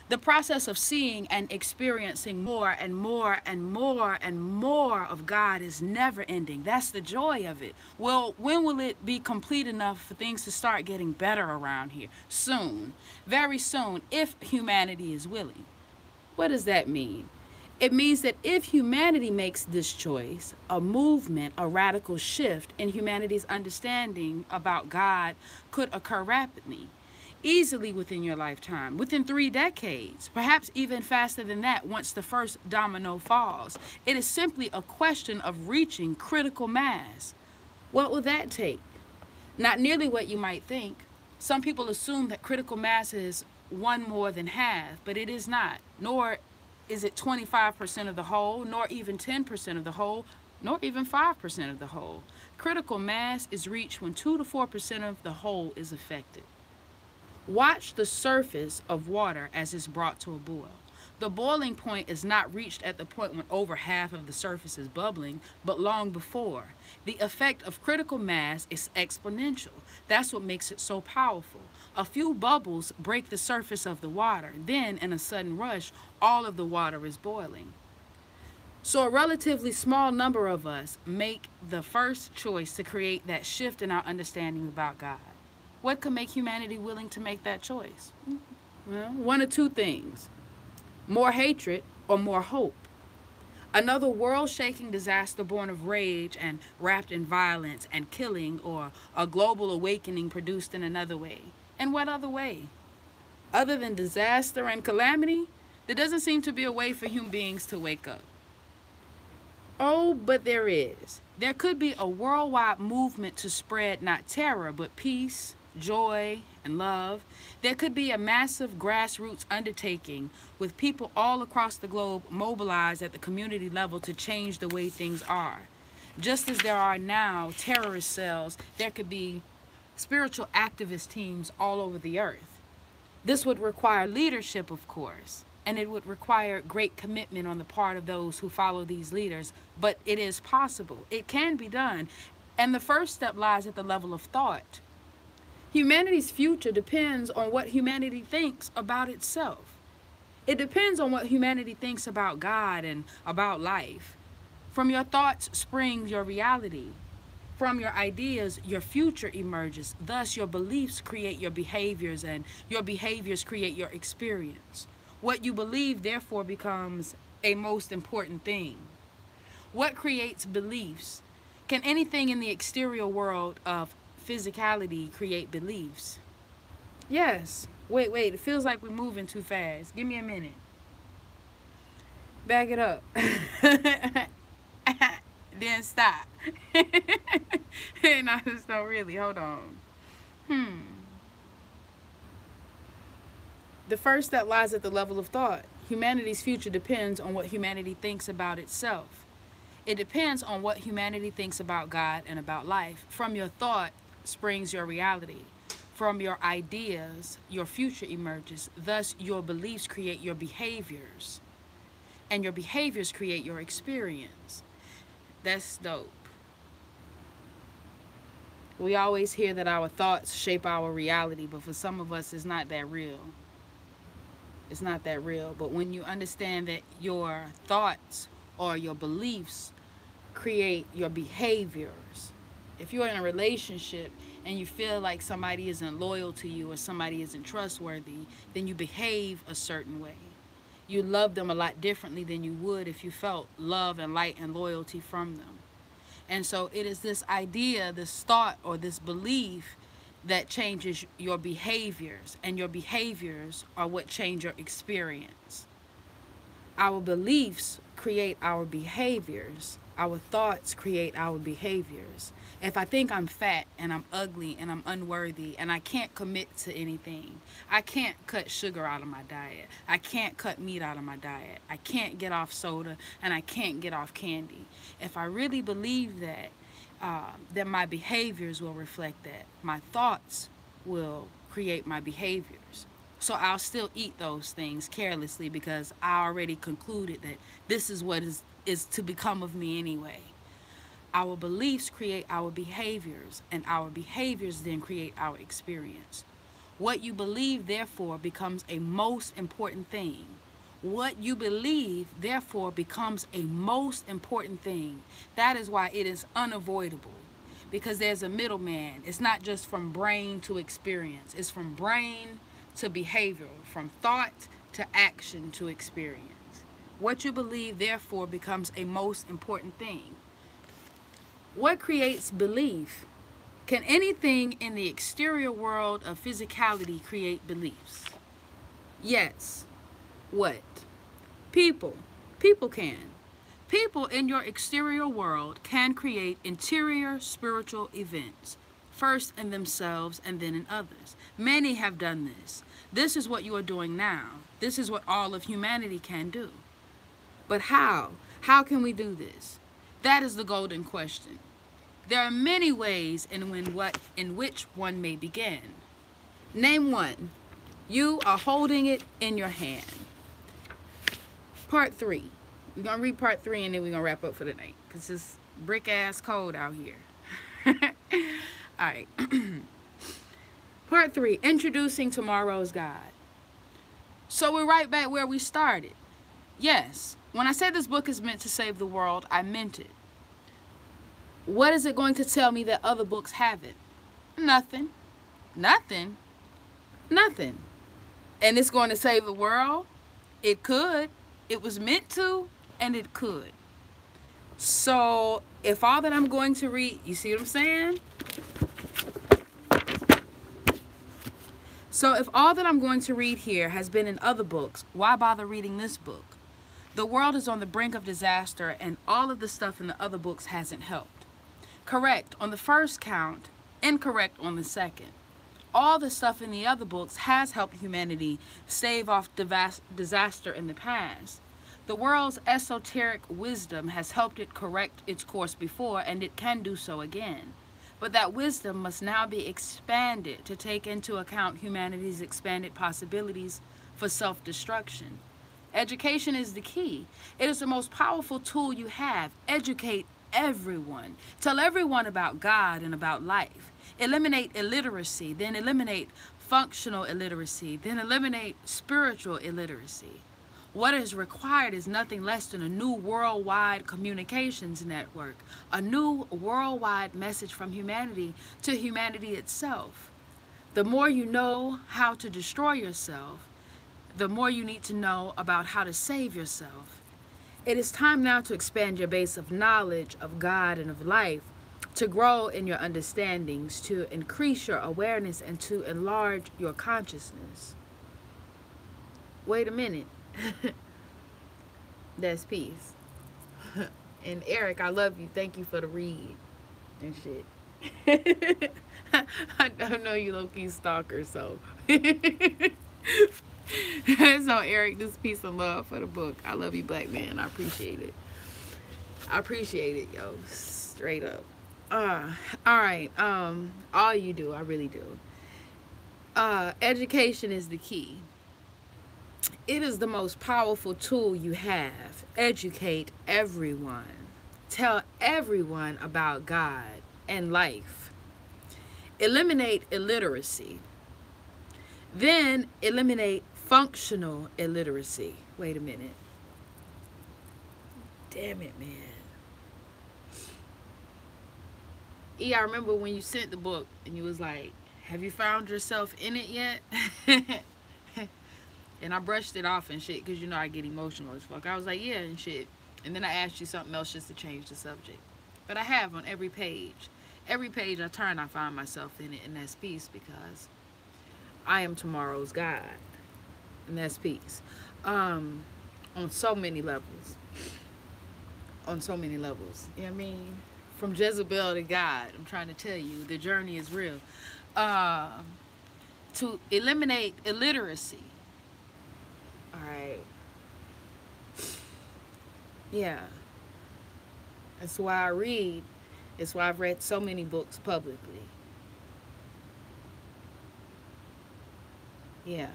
The process of seeing and experiencing more and more and more and more of God is never ending. That's the joy of it. Well, when will it be complete enough for things to start getting better around here? Soon. Very soon, if humanity is willing. What does that mean? It means that if humanity makes this choice, a movement, a radical shift in humanity's understanding about God could occur rapidly, easily within your lifetime, within 3 decades, perhaps even faster than that once the first domino falls. It is simply a question of reaching critical mass. What will that take? Not nearly what you might think. Some people assume that critical mass is one more than half, but it is not, nor is it 25% of the whole, nor even 10% of the whole, nor even 5% of the whole. Critical mass is reached when 2 to 4% of the whole is affected. Watch the surface of water as it's brought to a boil. The boiling point is not reached at the point when over half of the surface is bubbling, but long before. The effect of critical mass is exponential. That's what makes it so powerful. A few bubbles break the surface of the water. Then, in a sudden rush, all of the water is boiling. So, a relatively small number of us make the first choice to create that shift in our understanding about God. What could make humanity willing to make that choice? Well, one of two things: more hatred or more hope. Another world shaking disaster born of rage and wrapped in violence and killing, or a global awakening produced in another way. And what other way? Other than disaster and calamity, there doesn't seem to be a way for human beings to wake up. Oh, but there is. There could be a worldwide movement to spread not terror, but peace, joy, and love. There could be a massive grassroots undertaking with people all across the globe mobilized at the community level to change the way things are. Just as there are now terrorist cells, there could be spiritual activist teams all over the earth. This would require leadership, of course, and it would require great commitment on the part of those who follow these leaders, but it is possible. It can be done. And the first step lies at the level of thought. Humanity's future depends on what humanity thinks about itself. It depends on what humanity thinks about God and about life. From your thoughts springs your reality. From your ideas, your future emerges. Thus, your beliefs create your behaviors, and your behaviors create your experience. What you believe, therefore, becomes a most important thing. What creates beliefs? Can anything in the exterior world of physicality create beliefs? Yes. Wait. It feels like we're moving too fast. Give me a minute. Back it up. Then stop. No, just don't really. Hold on. Hmm. The first step lies at the level of thought. Humanity's future depends on what humanity thinks about itself. It depends on what humanity thinks about God and about life. From your thought springs your reality. From your ideas, your future emerges. Thus, your beliefs create your behaviors, and your behaviors create your experience. That's dope. We always hear that our thoughts shape our reality, but for some of us, it's not that real. It's not that real. But when you understand that your thoughts or your beliefs create your behaviors, if you're in a relationship and you feel like somebody isn't loyal to you or somebody isn't trustworthy, then you behave a certain way. You love them a lot differently than you would if you felt love and light and loyalty from them. And so it is this idea, this thought, or this belief that changes your behaviors, and your behaviors are what change your experience. Our beliefs create our behaviors. Our thoughts create our behaviors. If I think I'm fat and I'm ugly and I'm unworthy and I can't commit to anything, I can't cut sugar out of my diet, I can't cut meat out of my diet, I can't get off soda, and I can't get off candy. If I really believe that, then my behaviors will reflect that. My thoughts will create my behaviors. So I'll still eat those things carelessly because I already concluded that this is what is to become of me anyway. Our beliefs create our behaviors, and our behaviors then create our experience. What you believe, therefore, becomes a most important thing. What you believe, therefore, becomes a most important thing. That is why it is unavoidable, because there's a middleman. It's not just from brain to experience. It's from brain to behavior, from thought to action to experience. What you believe, therefore, becomes a most important thing. What creates belief? Can anything in the exterior world of physicality create beliefs? Yes. What? People. People can. People in your exterior world can create interior spiritual events, first in themselves and then in others. Many have done this. This is what you are doing now. This is what all of humanity can do. But how? How can we do this? That is the golden question. There are many ways in which one may begin. Name one. You are holding it in your hand. Part 3. We're going to read part 3 and then we're going to wrap up for the night, because it's brick ass cold out here. All right. Part 3. Introducing tomorrow's God. So we're right back where we started. Yes, when I said this book is meant to save the world, I meant it. What is it going to tell me that other books haven't? Nothing. Nothing. Nothing. And it's going to save the world? It could. It was meant to, and it could. So if all that I'm going to read, you see what I'm saying? So if all that I'm going to read here has been in other books, why bother reading this book? The world is on the brink of disaster, and all of the stuff in the other books hasn't helped. Correct on the first count, incorrect on the second. All the stuff in the other books has helped humanity stave off disaster in the past. The world's esoteric wisdom has helped it correct its course before, and it can do so again. But that wisdom must now be expanded to take into account humanity's expanded possibilities for self-destruction. Education is the key. It is the most powerful tool you have. Educate everyone. Tell everyone about God and about life. Eliminate illiteracy, then eliminate functional illiteracy, then eliminate spiritual illiteracy. What is required is nothing less than a new worldwide communications network, a new worldwide message from humanity to humanity itself. The more you know how to destroy yourself, the more you need to know about how to save yourself. It is time now to expand your base of knowledge of God and of life, to grow in your understandings, to increase your awareness, and to enlarge your consciousness. Wait a minute. That's peace. And Eric, I love you. Thank you for the read and shit. I don't know you low-key stalker, so. So Eric, just peace and love for the book. I love you, black man. I appreciate it. I appreciate it, yo. Straight up. All right. All you do, I really do. Education is the key. It is the most powerful tool you have. Educate everyone. Tell everyone about God and life. Eliminate illiteracy. Then eliminate functional illiteracy. Wait a minute. Damn it, man. I remember when you sent the book and you was like, have you found yourself in it yet? And I brushed it off and shit because you know I get emotional as fuck. I was like, yeah, and shit. And then I asked you something else just to change the subject. But I have on every page. Every page I turn, I find myself in it, and that's peace because I am tomorrow's God. And that's peace. On so many levels. On so many levels. You know what I mean? From Jezebel to God, I'm trying to tell you, the journey is real. To eliminate illiteracy. All right. Yeah. That's why I read. It's why I've read so many books publicly. Yeah.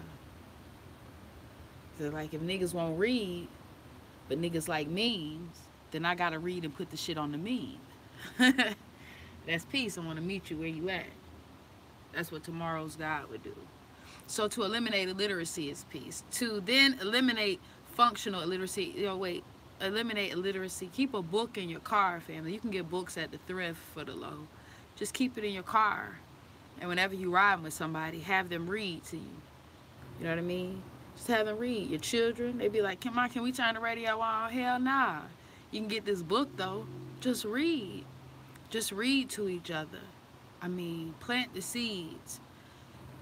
So like if niggas won't read, but niggas like memes, then I gotta read and put the shit on the meme. That's peace. I want to meet you where you at. That's what tomorrow's God would do. So to eliminate illiteracy is peace. To then eliminate functional illiteracy, eliminate illiteracy. Keep a book in your car, family. You can get books at the thrift for the low. Just keep it in your car. And whenever you ride with somebody, have them read to you. You know what I mean? Just have them read. Your children, they be like, can we turn the radio on? Hell nah. You can get this book though. Just read. Just read to each other. I mean, plant the seeds.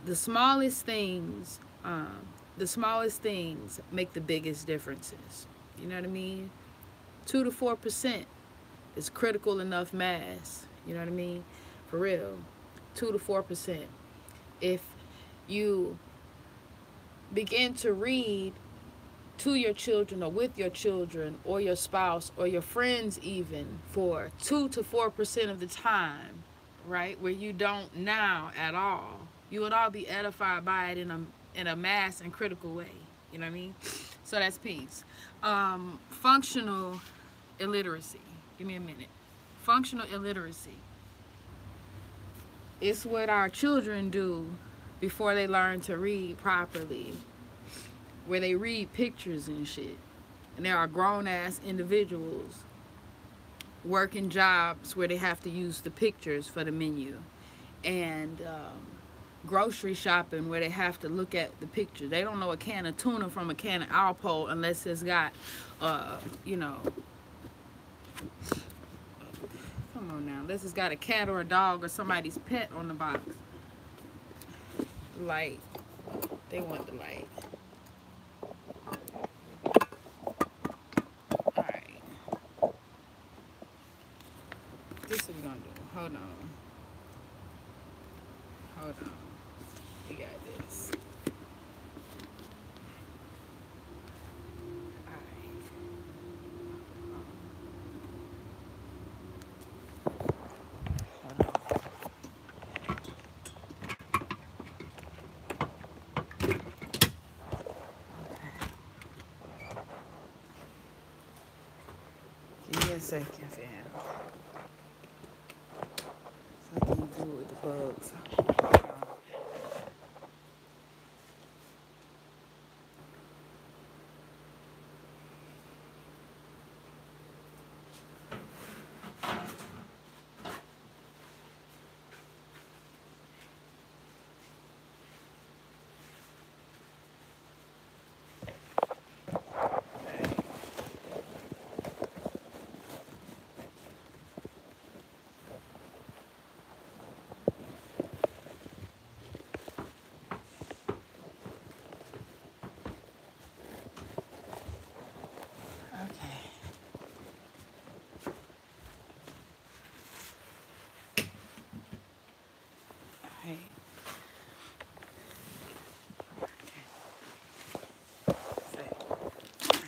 The smallest things make the biggest differences. You know what I mean? 2 to 4% is critical enough mass. You know what I mean? For real. 2 to 4%. If you begin to read to your children or with your children or your spouse or your friends even for 2 to 4% of the time, right, where you don't now at all, you would all be edified by it in a mass and critical way. You know what I mean? So that's peace. Functional illiteracy. Give me a minute. Functional illiteracy. It's what our children do before they learn to read properly, where they read pictures and shit. And there are grown-ass individuals working jobs where they have to use the pictures for the menu. And grocery shopping where they have to look at the picture. They don't know a can of tuna from a can of Alpo unless it's got, come on now, unless it's got a cat or a dog or somebody's pet on the box. Light. They want the light. Alright. This is what we're gonna do. Hold on. Hold on. We got this. Alright. Hold on. Give me a second, fam. Something to do with the bugs.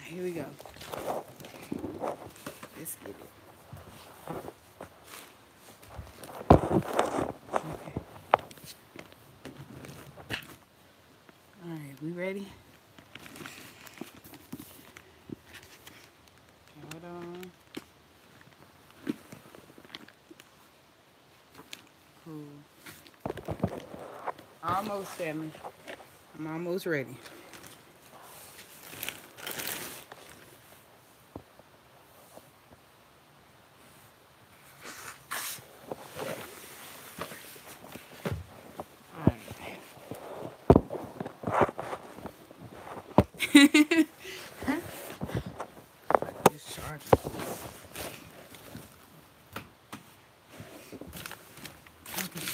Here we go. Let's get it. Okay. ready? Hold on. Cool. Almost, family. I'm almost ready. All right. Just charge it. Okay.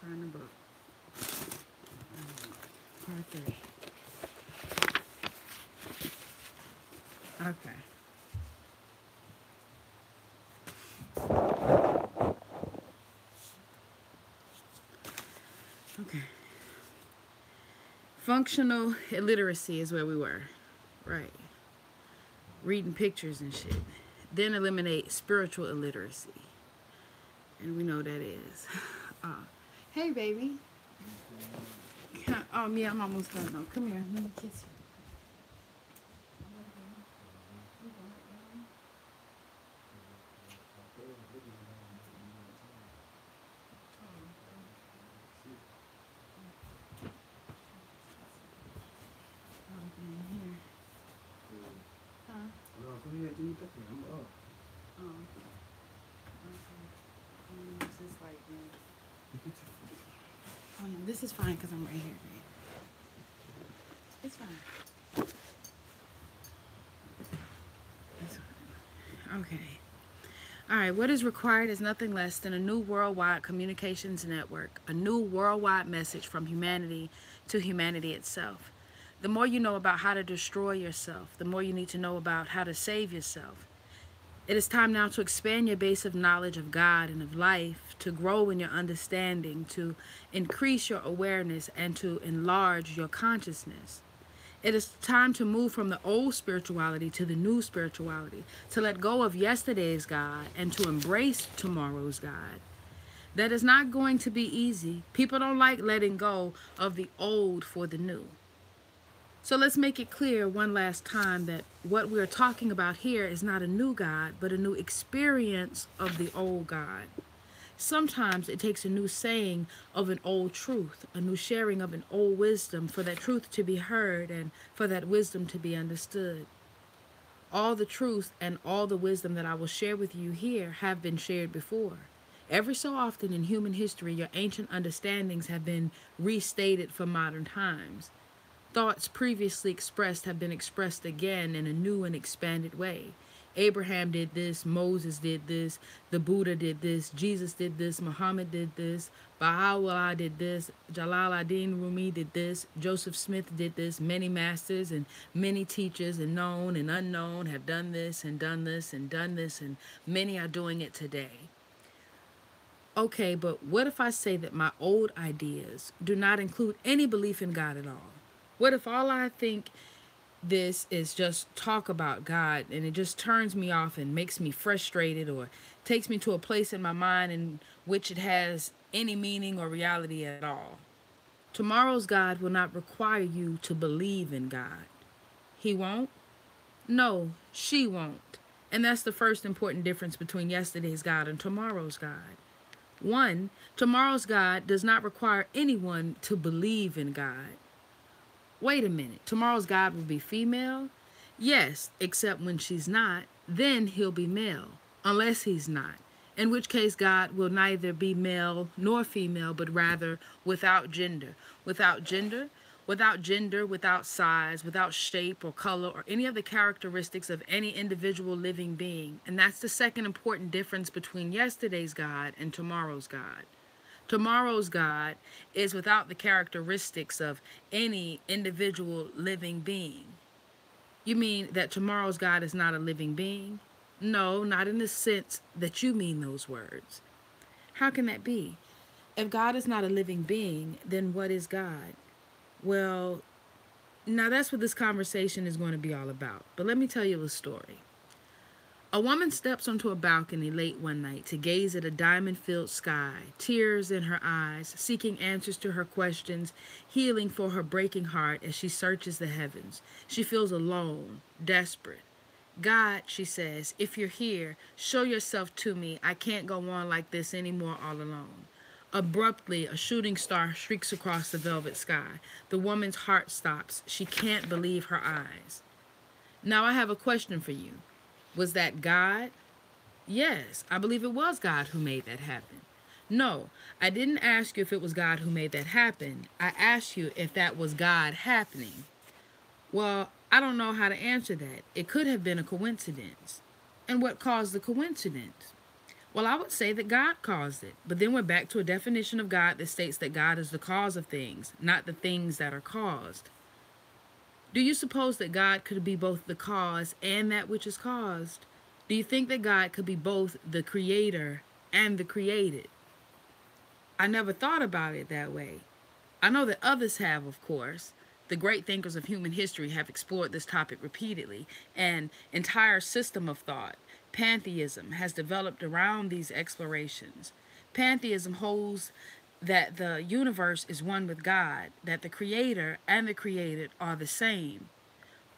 Find the book. Part 3. Okay. Okay. Functional illiteracy is where we were. Right. Reading pictures and shit. Then eliminate spiritual illiteracy. And we know what that is. Hey, baby. Oh, yeah, I'm almost done. No, come here. Let me kiss you. Oh, yeah, this is fine because I'm right here. Right? It's fine. It's fine. Okay. All right. What is required is nothing less than a new worldwide communications network, a new worldwide message from humanity to humanity itself. The more you know about how to destroy yourself, the more you need to know about how to save yourself. It is time now to expand your base of knowledge of God and of life, to grow in your understanding, to increase your awareness, and to enlarge your consciousness. It is time to move from the old spirituality to the new spirituality, to let go of yesterday's God and to embrace tomorrow's God. That is not going to be easy. People don't like letting go of the old for the new. So let's make it clear one last time that what we're talking about here is not a new God, but a new experience of the old God. Sometimes it takes a new saying of an old truth, a new sharing of an old wisdom for that truth to be heard and for that wisdom to be understood. All the truth and all the wisdom that I will share with you here have been shared before. Every so often in human history, your ancient understandings have been restated for modern times. Thoughts previously expressed have been expressed again in a new and expanded way. Abraham did this, Moses did this, the Buddha did this, Jesus did this, Muhammad did this, Baha'u'llah did this, Jalal ad-Din Rumi did this, Joseph Smith did this. Many masters and many teachers and known and unknown have done this and done this and done this, and many are doing it today. Okay, but what if I say that my old ideas do not include any belief in God at all? What if all I think this is just talk about God and it just turns me off and makes me frustrated or takes me to a place in my mind in which it has any meaning or reality at all? Tomorrow's God will not require you to believe in God. He won't? No, she won't. And that's the first important difference between yesterday's God and tomorrow's God. One, tomorrow's God does not require anyone to believe in God. Wait a minute, tomorrow's God will be female? Yes, except when she's not, then he'll be male, unless he's not. In which case God will neither be male nor female, but rather without gender. Without gender, without size, without shape or color or any of the characteristics of any individual living being. And that's the second important difference between yesterday's God and tomorrow's God. Tomorrow's God is without the characteristics of any individual living being. You mean that tomorrow's God is not a living being? No, not in the sense that you mean those words. How can that be? If God is not a living being, then what is God? Well, now that's what this conversation is going to be all about. But let me tell you a story. A woman steps onto a balcony late one night to gaze at a diamond-filled sky, tears in her eyes, seeking answers to her questions, healing for her breaking heart as she searches the heavens. She feels alone, desperate. God, she says, if you're here, show yourself to me. I can't go on like this anymore all alone. Abruptly, a shooting star streaks across the velvet sky. The woman's heart stops. She can't believe her eyes. Now I have a question for you. Was that God? Yes, I believe it was God who made that happen. No, I didn't ask you if it was God who made that happen. I asked you if that was God happening. Well, I don't know how to answer that. It could have been a coincidence. And what caused the coincidence? Well, I would say that God caused it. But then we're back to a definition of God that states that God is the cause of things, not the things that are caused. Do you suppose that God could be both the cause and that which is caused? Do you think that God could be both the creator and the created? I never thought about it that way. I know that others have, of course. The great thinkers of human history have explored this topic repeatedly. An entire system of thought, pantheism, has developed around these explorations. Pantheism holds that the universe is one with God, that the creator and the created are the same.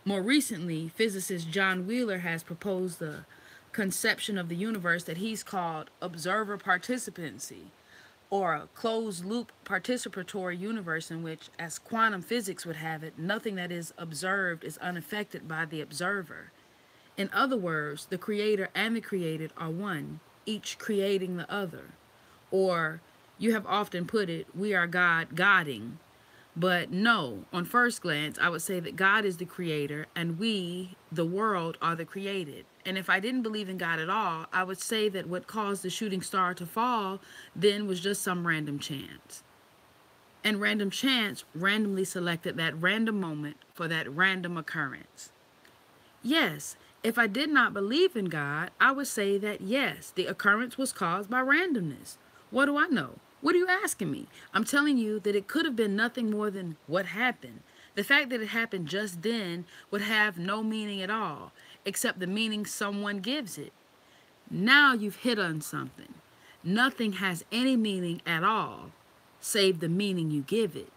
More recently, physicist John Wheeler has proposed the conception of the universe that he's called observer participancy, or a closed-loop participatory universe in which, as quantum physics would have it, nothing that is observed is unaffected by the observer. In other words, the creator and the created are one, each creating the other. Or, you have often put it, we are God godding. But no, on first glance, I would say that God is the creator and we, the world, are the created. And if I didn't believe in God at all, I would say that what caused the shooting star to fall then was just some random chance. And random chance randomly selected that random moment for that random occurrence. Yes, if I did not believe in God, I would say that yes, the occurrence was caused by randomness. What do I know? What are you asking me? I'm telling you that it could have been nothing more than what happened. The fact that it happened just then would have no meaning at all, except the meaning someone gives it. Now you've hit on something. Nothing has any meaning at all, save the meaning you give it.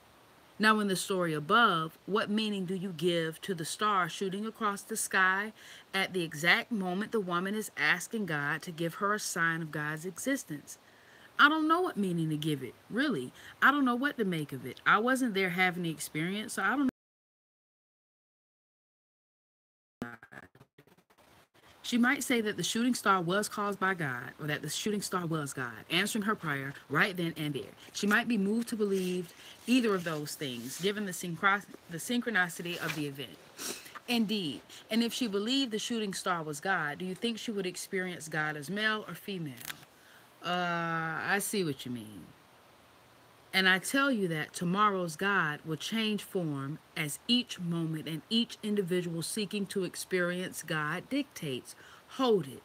Now in the story above, what meaning do you give to the star shooting across the sky at the exact moment the woman is asking God to give her a sign of God's existence? I don't know what meaning to give it, really. I don't know what to make of it. I wasn't there having the experience, so I don't know. She might say that the shooting star was caused by God, or that the shooting star was God, answering her prayer right then and there. She might be moved to believe either of those things, given the synchronicity of the event. Indeed, and if she believed the shooting star was God, do you think she would experience God as male or female? I see what you mean. And I tell you that tomorrow's God will change form as each moment and each individual seeking to experience God dictates. Hold it.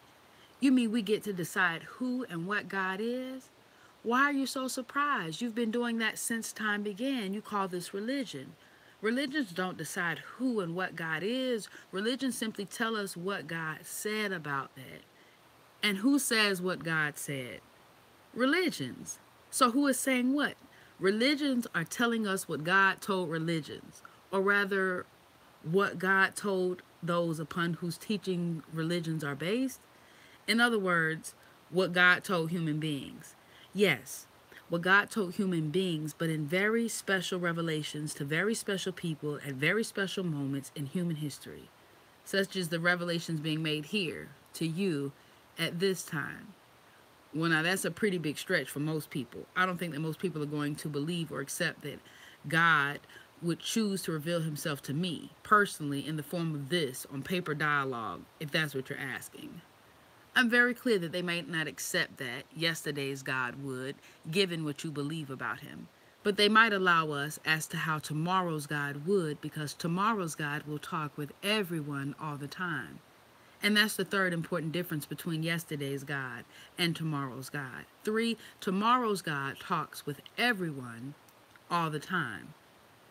You mean we get to decide who and what God is? Why are you so surprised? You've been doing that since time began. You call this religion. Religions don't decide who and what God is. Religions simply tell us what God said about that. And who says what God said? Religions. So who is saying what? Religions are telling us what God told religions, or rather, what God told those upon whose teaching religions are based. In other words, what God told human beings. Yes, what God told human beings, but in very special revelations to very special people at very special moments in human history, such as the revelations being made here to you at this time. Well, now that's a pretty big stretch for most people. I don't think that most people are going to believe or accept that God would choose to reveal himself to me personally in the form of this on paper dialogue, if that's what you're asking. I'm very clear that they might not accept that yesterday's God would, given what you believe about him. But they might allow us as to how tomorrow's God would, because tomorrow's God will talk with everyone all the time. And that's the third important difference between yesterday's God and tomorrow's God. 3, tomorrow's God talks with everyone all the time.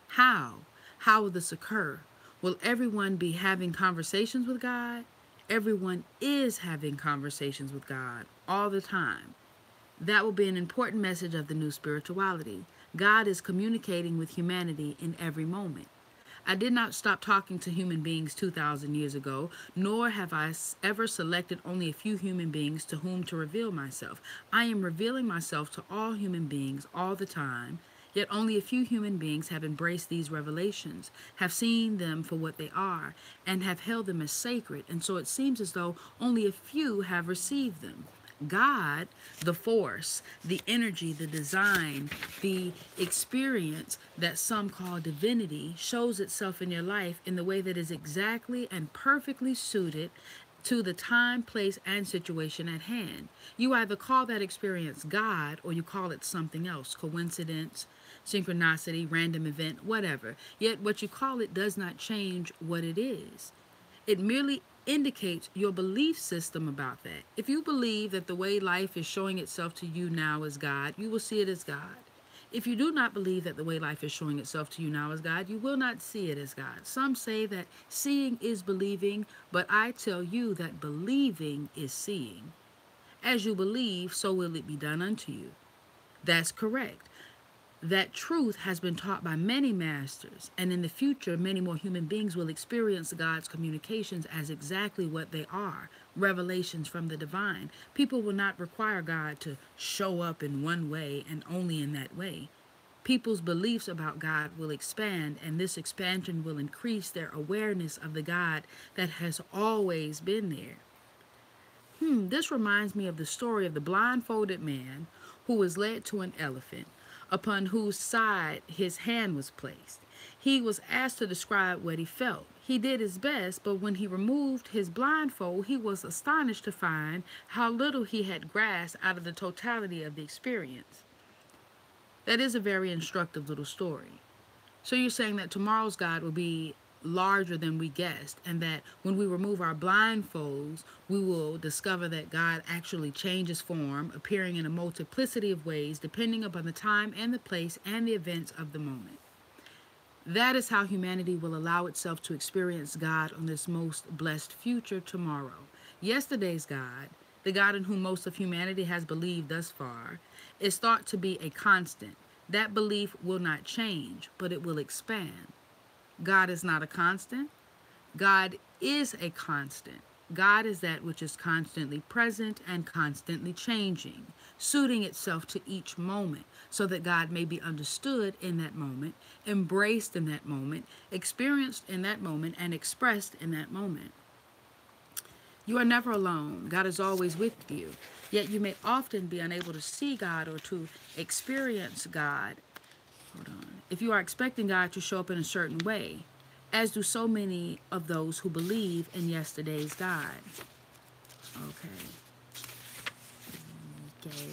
How? How will this occur? Will everyone be having conversations with God? Everyone is having conversations with God all the time. That will be an important message of the new spirituality. God is communicating with humanity in every moment. I did not stop talking to human beings 2,000 years ago, nor have I ever selected only a few human beings to whom to reveal myself. I am revealing myself to all human beings all the time, yet only a few human beings have embraced these revelations, have seen them for what they are, and have held them as sacred, and so it seems as though only a few have received them. God, the force, the energy, the design, the experience that some call divinity, shows itself in your life in the way that is exactly and perfectly suited to the time, place, and situation at hand. You either call that experience God or you call it something else, coincidence, synchronicity, random event, whatever. Yet what you call it does not change what it is. It merely indicates your belief system about that. If you believe that the way life is showing itself to you now is God, you will see it as God. If you do not believe that the way life is showing itself to you now is God, you will not see it as God. Some say that seeing is believing, but I tell you that believing is seeing. As you believe, so will it be done unto you. That's correct. That truth has been taught by many masters, and in the future, many more human beings will experience God's communications as exactly what they are, revelations from the divine. People will not require God to show up in one way and only in that way. People's beliefs about God will expand, and this expansion will increase their awareness of the God that has always been there. This reminds me of the story of the blindfolded man who was led to an elephant, upon whose side his hand was placed. He was asked to describe what he felt. He did his best, but when he removed his blindfold, he was astonished to find how little he had grasped out of the totality of the experience. That is a very instructive little story. So you're saying that tomorrow's God will be larger than we guessed, and that when we remove our blindfolds, we will discover that God actually changes form, appearing in a multiplicity of ways, depending upon the time and the place and the events of the moment. That is how humanity will allow itself to experience God on this most blessed future tomorrow. Yesterday's God, the God in whom most of humanity has believed thus far, is thought to be a constant. That belief will not change, but it will expand. God is not a constant. God is a constant. God is that which is constantly present and constantly changing, suiting itself to each moment so that God may be understood in that moment, embraced in that moment, experienced in that moment, and expressed in that moment. You are never alone. God is always with you. Yet you may often be unable to see God or to experience God. Hold on. If you are expecting God to show up in a certain way, as do so many of those who believe in yesterday's God. Okay,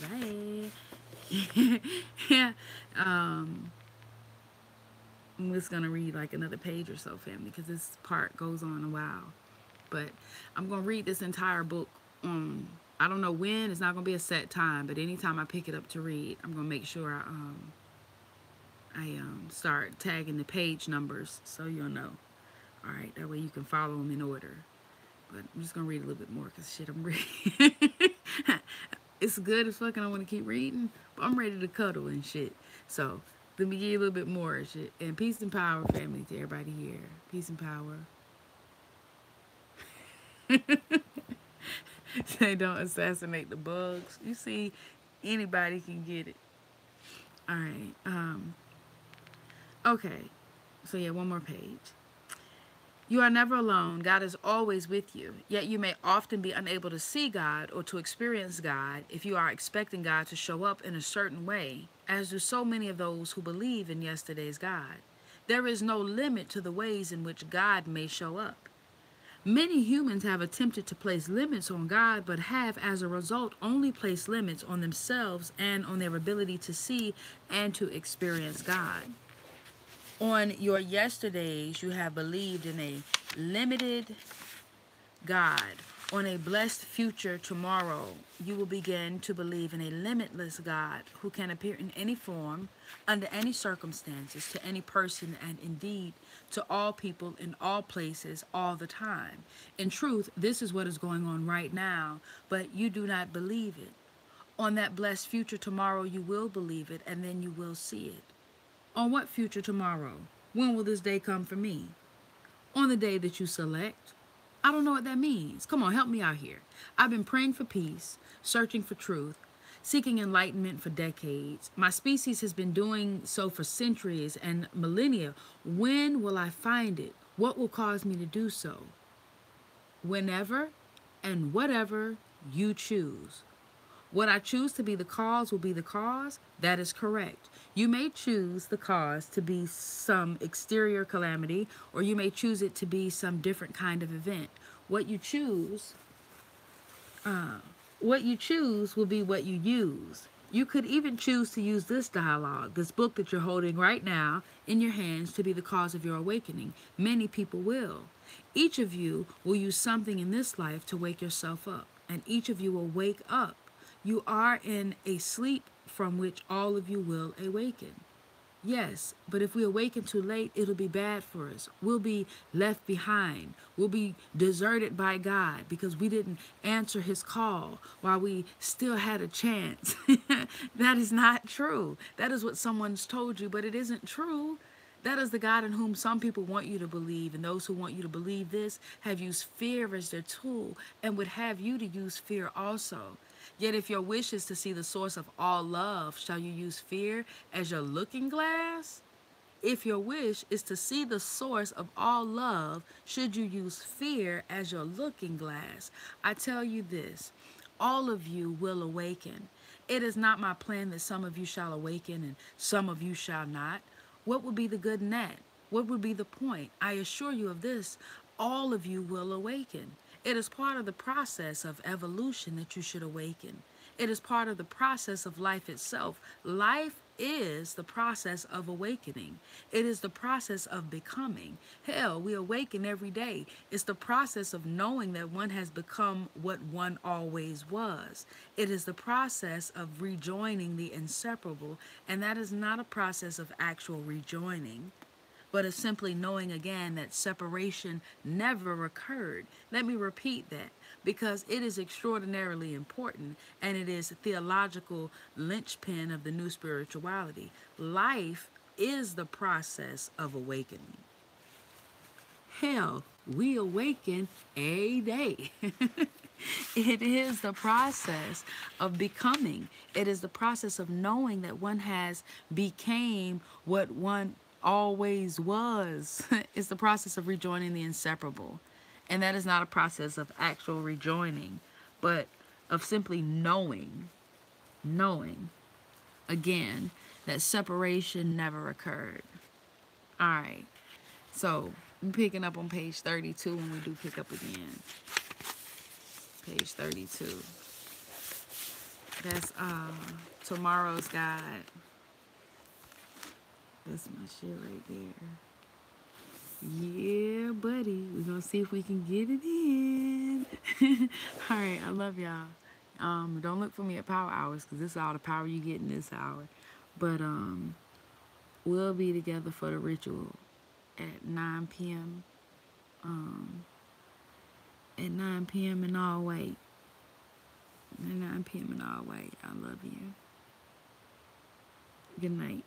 bye. Yeah. I'm just going to read like another page or so, family, because this part goes on a while. But I'm going to read this entire book. I don't know when. It's not going to be a set time, but anytime I pick it up to read, I'm going to make sure I start tagging the page numbers so you'll know. All right, that way you can follow them in order. But I'm just going to read a little bit more because shit, I'm reading. It's good as fuck and I want to keep reading, but I'm ready to cuddle and shit. So let me give you a little bit more and shit. And peace and power, family, to everybody here. Peace and power. Say don't assassinate the bugs. You see, anybody can get it. All right. Okay. So yeah, one more page. You are never alone. God is always with you. Yet you may often be unable to see God or to experience God if you are expecting God to show up in a certain way, as do so many of those who believe in yesterday's God. There is no limit to the ways in which God may show up. Many humans have attempted to place limits on God, but have, as a result, only placed limits on themselves and on their ability to see and to experience God. On your yesterdays, you have believed in a limited God On a blessed future tomorrow, you will begin to believe in a limitless God who can appear in any form, under any circumstances, to any person, and indeed to all people in all places all the time. In truth, this is what is going on right now, but you do not believe it. On that blessed future tomorrow, you will believe it, and then you will see it. On what future tomorrow? When will this day come for me? On the day that you select. I don't know what that means. Come on, help me out here. I've been praying for peace, searching for truth, seeking enlightenment for decades. My species has been doing so for centuries and millennia. When will I find it? What will cause me to do so? Whenever and whatever you choose. What I choose to be the cause will be the cause. That is correct. You may choose the cause to be some exterior calamity, or you may choose it to be some different kind of event. What you choose will be what you use. You could even choose to use this dialogue, this book that you're holding right now in your hands, to be the cause of your awakening. Many people will. Each of you will use something in this life to wake yourself up, and each of you will wake up. You are in a sleep from which all of you will awaken. Yes, but if we awaken too late, it'll be bad for us. We'll be left behind. We'll be deserted by God because we didn't answer his call while we still had a chance. That is not true. That is what someone's told you, but it isn't true. That is the God in whom some people want you to believe, and those who want you to believe this have used fear as their tool and would have you to use fear also. Yet if your wish is to see the source of all love, shall you use fear as your looking glass? If your wish is to see the source of all love, should you use fear as your looking glass? I tell you this, all of you will awaken. It is not my plan that some of you shall awaken and some of you shall not. What would be the good in that? What would be the point? I assure you of this, all of you will awaken. It is part of the process of evolution that you should awaken. It is part of the process of life itself. Life is the process of awakening. It is the process of becoming. Hell, we awaken every day. It's the process of knowing that one has become what one always was. It is the process of rejoining the inseparable, and that is not a process of actual rejoining, but is simply knowing again that separation never occurred. Let me repeat that, because it is extraordinarily important, and it is a theological linchpin of the new spirituality. Life is the process of awakening. Hell, we awaken a day. It is the process of becoming. It is the process of knowing that one has became what one always was. It's the process of rejoining the inseparable. And that is not a process of actual rejoining, but of simply knowing again that separation never occurred. All right. So I'm picking up on page 32 when we do pick up again. Page 32. That's tomorrow's guide. That's my shit right there. Yeah, buddy. We're going to see if we can get it in. All right. I love y'all. Don't look for me at power hours, because this is all the power you get in this hour. But we'll be together for the ritual at 9 p.m. At 9 p.m. in all white. At 9 p.m. in all white. I love you. Good night.